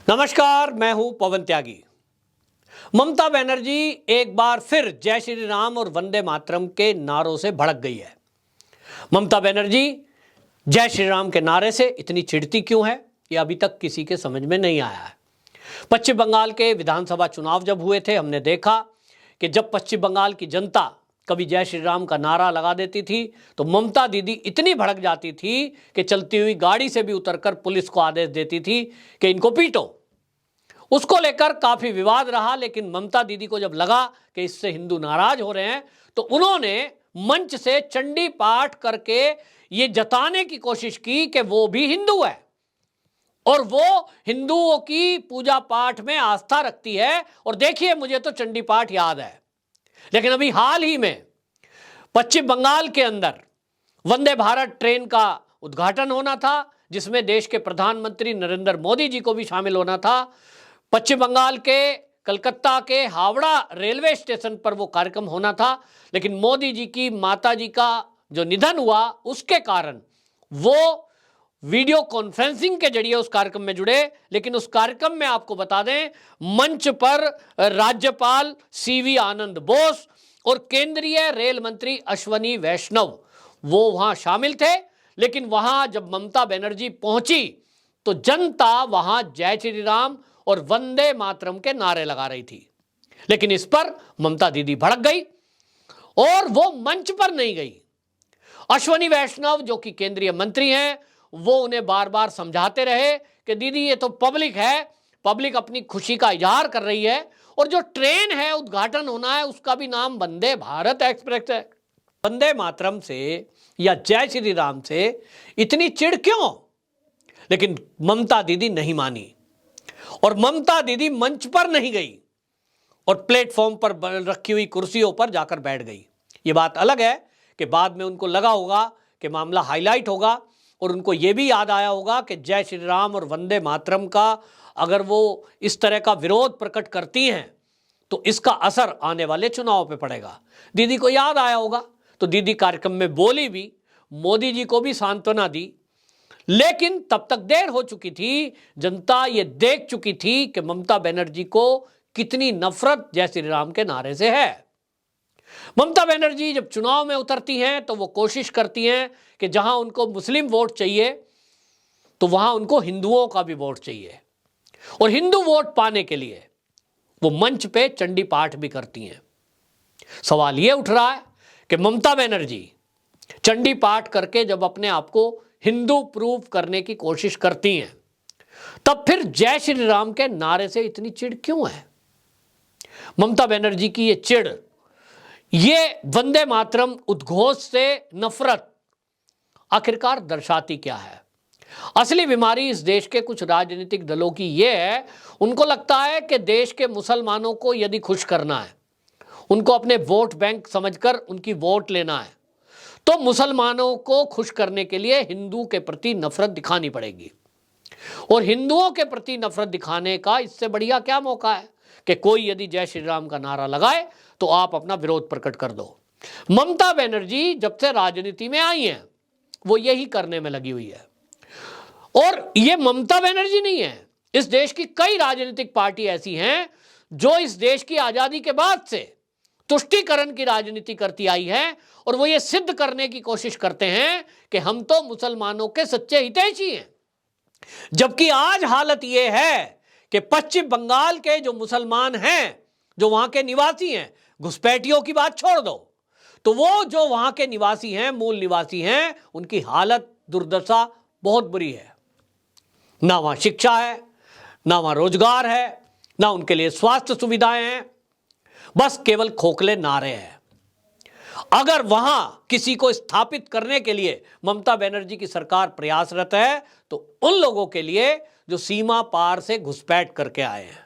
नमस्कार, मैं हूं पवन त्यागी। ममता बनर्जी एक बार फिर जय श्री राम और वंदे मातरम के नारों से भड़क गई है। ममता बनर्जी जय श्री राम के नारे से इतनी चिढ़ती क्यों है, ये अभी तक किसी के समझ में नहीं आया है। पश्चिम बंगाल के विधानसभा चुनाव जब हुए थे, हमने देखा कि जब पश्चिम बंगाल की जनता कभी जय श्री राम का नारा लगा देती थी तो ममता दीदी इतनी भड़क जाती थी कि चलती हुई गाड़ी से भी उतरकर पुलिस को आदेश देती थी कि इनको पीटो। उसको लेकर काफी विवाद रहा, लेकिन ममता दीदी को जब लगा कि इससे हिंदू नाराज हो रहे हैं तो उन्होंने मंच से चंडी पाठ करके ये जताने की कोशिश की कि वो भी हिंदू है और वो हिंदुओं की पूजा पाठ में आस्था रखती है। और देखिए, मुझे तो चंडी पाठ याद है। लेकिन अभी हाल ही में पश्चिम बंगाल के अंदर वंदे भारत ट्रेन का उद्घाटन होना था, जिसमें देश के प्रधानमंत्री नरेंद्र मोदी जी को भी शामिल होना था। पश्चिम बंगाल के कलकत्ता के हावड़ा रेलवे स्टेशन पर वो कार्यक्रम होना था, लेकिन मोदी जी की माता जी का जो निधन हुआ उसके कारण वो वीडियो कॉन्फ्रेंसिंग के जरिए उस कार्यक्रम में जुड़े। लेकिन उस कार्यक्रम में आपको बता दें, मंच पर राज्यपाल सीवी आनंद बोस और केंद्रीय रेल मंत्री अश्वनी वैष्णव वो वहां शामिल थे। लेकिन वहां जब ममता बनर्जी पहुंची तो जनता वहां जय श्री राम और वंदे मातरम के नारे लगा रही थी। लेकिन इस पर ममता दीदी भड़क गई और वो मंच पर नहीं गई। अश्वनी वैष्णव जो कि केंद्रीय मंत्री हैं, वो उन्हें बार बार समझाते रहे कि दीदी ये तो पब्लिक है, पब्लिक अपनी खुशी का इजहार कर रही है और जो ट्रेन है उद्घाटन होना है उसका भी नाम वंदे भारत एक्सप्रेस है। वंदे मातरम से या जय श्री राम से इतनी चिढ़ क्यों? लेकिन ममता दीदी नहीं मानी और ममता दीदी मंच पर नहीं गई और प्लेटफॉर्म पर रखी हुई कुर्सियों पर जाकर बैठ गई। ये बात अलग है कि बाद में उनको लगा होगा कि मामला हाईलाइट होगा और उनको ये भी याद आया होगा कि जय श्री राम और वंदे मातरम का अगर वो इस तरह का विरोध प्रकट करती हैं तो इसका असर आने वाले चुनाव पे पड़ेगा। दीदी को याद आया होगा तो दीदी कार्यक्रम में बोली भी, मोदी जी को भी सांत्वना दी। लेकिन तब तक देर हो चुकी थी, जनता ये देख चुकी थी कि ममता बनर्जी को कितनी नफरत जय श्री राम के नारे से है। ममता बनर्जी जब चुनाव में उतरती हैं तो वो कोशिश करती हैं कि जहां उनको मुस्लिम वोट चाहिए तो वहां उनको हिंदुओं का भी वोट चाहिए और हिंदू वोट पाने के लिए वो मंच पे चंडी पाठ भी करती हैं। सवाल ये उठ रहा है कि ममता बनर्जी चंडी पाठ करके जब अपने आप को हिंदू प्रूव करने की कोशिश करती हैं, तब फिर जय श्री राम के नारे से इतनी चिढ़ क्यों है? ममता बनर्जी की ये चिढ़, ये वंदे मातरम उद्घोष से नफरत आखिरकार दर्शाती क्या है? असली बीमारी इस देश के कुछ राजनीतिक दलों की ये है, उनको लगता है कि देश के मुसलमानों को यदि खुश करना है, उनको अपने वोट बैंक समझकर उनकी वोट लेना है, तो मुसलमानों को खुश करने के लिए हिंदू के प्रति नफरत दिखानी पड़ेगी। और हिंदुओं के प्रति नफरत दिखाने का इससे बढ़िया क्या मौका है कि कोई यदि जय श्री राम का नारा लगाए तो आप अपना विरोध प्रकट कर दो। ममता बनर्जी जब से राजनीति में आई हैं वो यही करने में लगी हुई है। और ये ममता बनर्जी नहीं है, इस देश की कई राजनीतिक पार्टी ऐसी हैं जो इस देश की आजादी के बाद से तुष्टीकरण की राजनीति करती आई है और वो ये सिद्ध करने की कोशिश करते हैं कि हम तो मुसलमानों के सच्चे हितैषी हैं। जबकि आज हालत ये है कि पश्चिम बंगाल के जो मुसलमान हैं, जो वहां के निवासी हैं, घुसपैठियों की बात छोड़ दो, तो वो जो वहां के निवासी हैं, मूल निवासी हैं, उनकी हालत दुर्दशा बहुत बुरी है। ना वहां शिक्षा है, ना वहां रोजगार है, ना उनके लिए स्वास्थ्य सुविधाएं हैं, बस केवल खोखले नारे हैं। अगर वहां किसी को स्थापित करने के लिए ममता बनर्जी की सरकार प्रयासरत है तो उन लोगों के लिए जो सीमा पार से घुसपैठ करके आए हैं,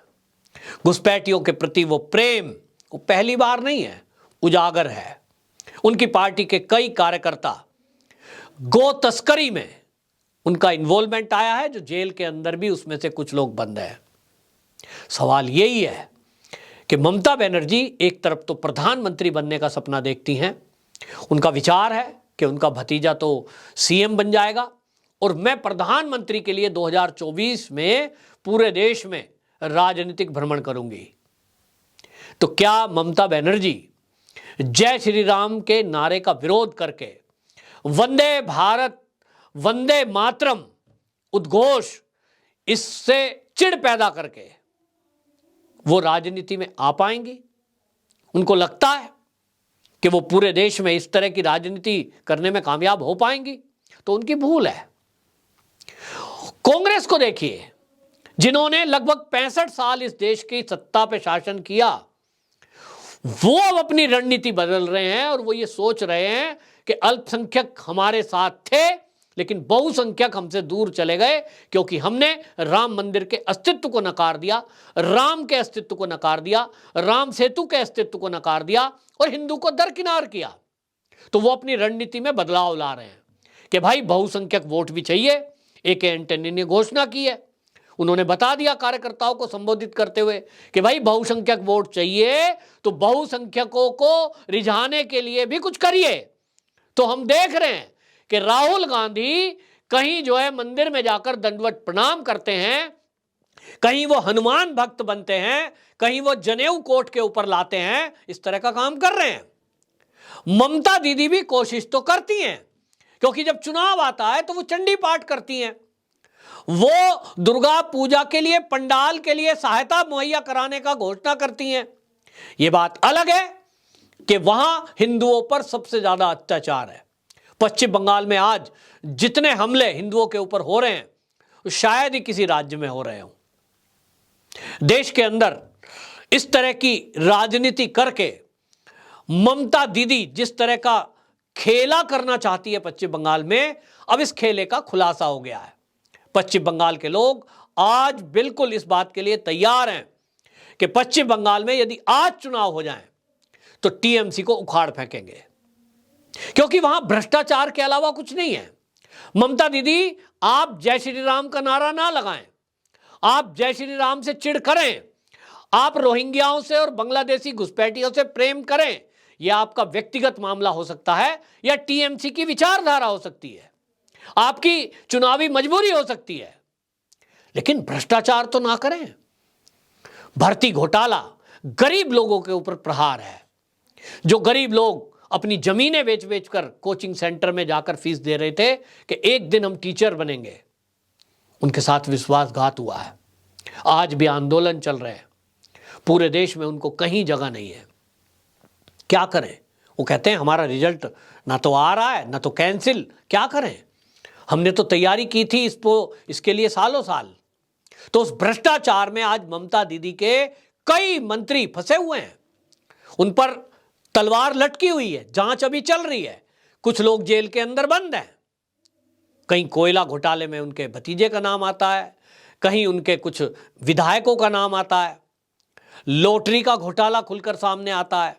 घुसपैठियों के प्रति वो प्रेम वो पहली बार नहीं है, उजागर है। उनकी पार्टी के कई कार्यकर्ता गो तस्करी में उनका इन्वॉल्वमेंट आया है, जो जेल के अंदर भी उसमें से कुछ लोग बंद हैं। सवाल यही है कि ममता बनर्जी एक तरफ तो प्रधानमंत्री बनने का सपना देखती हैं, उनका विचार है कि उनका भतीजा तो सीएम बन जाएगा और मैं प्रधानमंत्री के लिए 2024 में पूरे देश में राजनीतिक भ्रमण करूंगी। तो क्या ममता बनर्जी जय श्री राम के नारे का विरोध करके वंदे भारत, वंदे मातरम उद्घोष, इससे चिढ़ पैदा करके वो राजनीति में आ पाएंगी? उनको लगता है कि वो पूरे देश में इस तरह की राजनीति करने में कामयाब हो पाएंगी? तो उनकी भूल है। कांग्रेस को देखिए, जिन्होंने लगभग 65 साल इस देश की सत्ता पे शासन किया, वो अब अपनी रणनीति बदल रहे हैं और वो ये सोच रहे हैं कि अल्पसंख्यक हमारे साथ थे लेकिन बहुसंख्यक हमसे दूर चले गए, क्योंकि हमने राम मंदिर के अस्तित्व को नकार दिया, राम के अस्तित्व को नकार दिया, राम सेतु के अस्तित्व को नकार दिया और हिंदू को दरकिनार किया। तो वो अपनी रणनीति में बदलाव ला रहे हैं कि भाई बहुसंख्यक वोट भी चाहिए। ए.के. एंटनी ने घोषणा की है, उन्होंने बता दिया कार्यकर्ताओं को संबोधित करते हुए कि भाई बहुसंख्यक वोट चाहिए तो बहुसंख्यकों को रिझाने के लिए भी कुछ करिए। तो हम देख रहे हैं कि राहुल गांधी कहीं जो है मंदिर में जाकर दंडवत प्रणाम करते हैं, कहीं वो हनुमान भक्त बनते हैं, कहीं वो जनेऊ कोट के ऊपर लाते हैं, इस तरह का काम कर रहे हैं। ममता दीदी भी कोशिश तो करती हैं, क्योंकि जब चुनाव आता है तो वो चंडी पाठ करती हैं, वो दुर्गा पूजा के लिए, पंडाल के लिए सहायता मुहैया कराने का घोषणा करती हैं। यह बात अलग है कि वहां हिंदुओं पर सबसे ज्यादा अत्याचार है। पश्चिम बंगाल में आज जितने हमले हिंदुओं के ऊपर हो रहे हैं शायद ही किसी राज्य में हो रहे हों। देश के अंदर इस तरह की राजनीति करके ममता दीदी जिस तरह का खेला करना चाहती है पश्चिम बंगाल में, अब इस खेले का खुलासा हो गया है। पश्चिम बंगाल के लोग आज बिल्कुल इस बात के लिए तैयार हैं कि पश्चिम बंगाल में यदि आज चुनाव हो जाएं तो टीएमसी को उखाड़ फेंकेंगे, क्योंकि वहां भ्रष्टाचार के अलावा कुछ नहीं है। ममता दीदी, आप जय श्री राम का नारा ना लगाएं, आप जय श्री राम से चिढ़ करें, आप रोहिंग्याओं से और बांग्लादेशी घुसपैठियों से प्रेम करें, यह आपका व्यक्तिगत मामला हो सकता है या टीएमसी की विचारधारा हो सकती है, आपकी चुनावी मजबूरी हो सकती है, लेकिन भ्रष्टाचार तो ना करें। भर्ती घोटाला गरीब लोगों के ऊपर प्रहार है। जो गरीब लोग अपनी जमीनें बेच बेच कर कोचिंग सेंटर में जाकर फीस दे रहे थे कि एक दिन हम टीचर बनेंगे, उनके साथ विश्वासघात हुआ है। आज भी आंदोलन चल रहे हैं, पूरे देश में उनको कहीं जगह नहीं है। क्या करें? वो कहते हैं हमारा रिजल्ट ना तो आ रहा है ना तो कैंसिल, क्या करें? हमने तो तैयारी की थी इसके लिए सालों साल। तो उस भ्रष्टाचार में आज ममता दीदी के कई मंत्री फंसे हुए हैं, उन पर तलवार लटकी हुई है, जांच अभी चल रही है, कुछ लोग जेल के अंदर बंद हैं। कहीं कोयला घोटाले में उनके भतीजे का नाम आता है, कहीं उनके कुछ विधायकों का नाम आता है, लॉटरी का घोटाला खुलकर सामने आता है।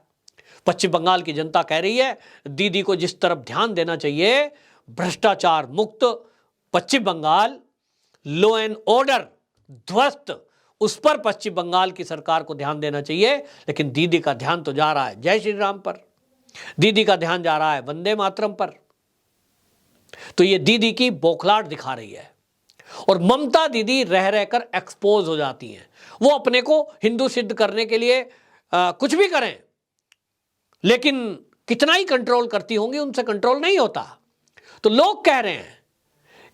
पश्चिम बंगाल की जनता कह रही है दीदी को जिस तरफ ध्यान देना चाहिए, भ्रष्टाचार मुक्त पश्चिम बंगाल, लॉ एंड ऑर्डर ध्वस्त, उस पर पश्चिम बंगाल की सरकार को ध्यान देना चाहिए। लेकिन दीदी का ध्यान तो जा रहा है जय श्री राम पर, दीदी का ध्यान जा रहा है वंदे मातरम पर। तो ये दीदी की बौखलाहट दिखा रही है और ममता दीदी रह रहकर एक्सपोज हो जाती हैं। वो अपने को हिंदू सिद्ध करने के लिए कुछ भी करें, लेकिन कितना ही कंट्रोल करती होंगी, उनसे कंट्रोल नहीं होता। तो लोग कह रहे हैं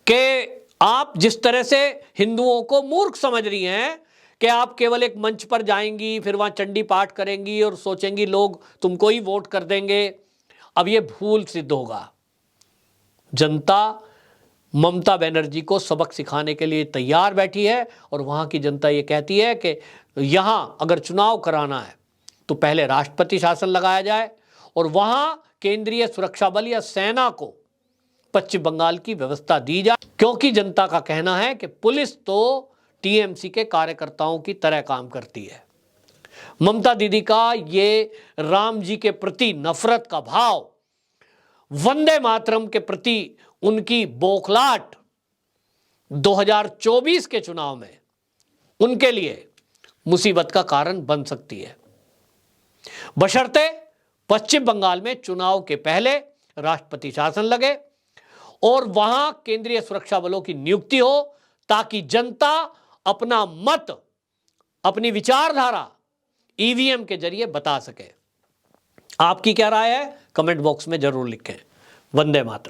कि आप जिस तरह से हिंदुओं को मूर्ख समझ रही हैं कि आप केवल एक मंच पर जाएंगी, फिर वहां चंडी पाठ करेंगी और सोचेंगी लोग तुमको ही वोट कर देंगे, अब यह भूल सिद्ध होगा। जनता ममता बनर्जी को सबक सिखाने के लिए तैयार बैठी है और वहां की जनता ये कहती है कि यहां अगर चुनाव कराना है तो पहले राष्ट्रपति शासन लगाया जाए और वहां केंद्रीय सुरक्षा बल या सेना को पश्चिम बंगाल की व्यवस्था दी जाए, क्योंकि जनता का कहना है कि पुलिस तो टीएमसी के कार्यकर्ताओं की तरह काम करती है। ममता दीदी का ये राम जी के प्रति नफरत का भाव, वंदे मातरम के प्रति उनकी बौखलाहट 2024 के चुनाव में उनके लिए मुसीबत का कारण बन सकती है, बशर्ते पश्चिम बंगाल में चुनाव के पहले राष्ट्रपति शासन लगे और वहां केंद्रीय सुरक्षा बलों की नियुक्ति हो, ताकि जनता अपना मत, अपनी विचारधारा ईवीएम के जरिए बता सके। आपकी क्या राय है, कमेंट बॉक्स में जरूर लिखें। वंदे मातरम।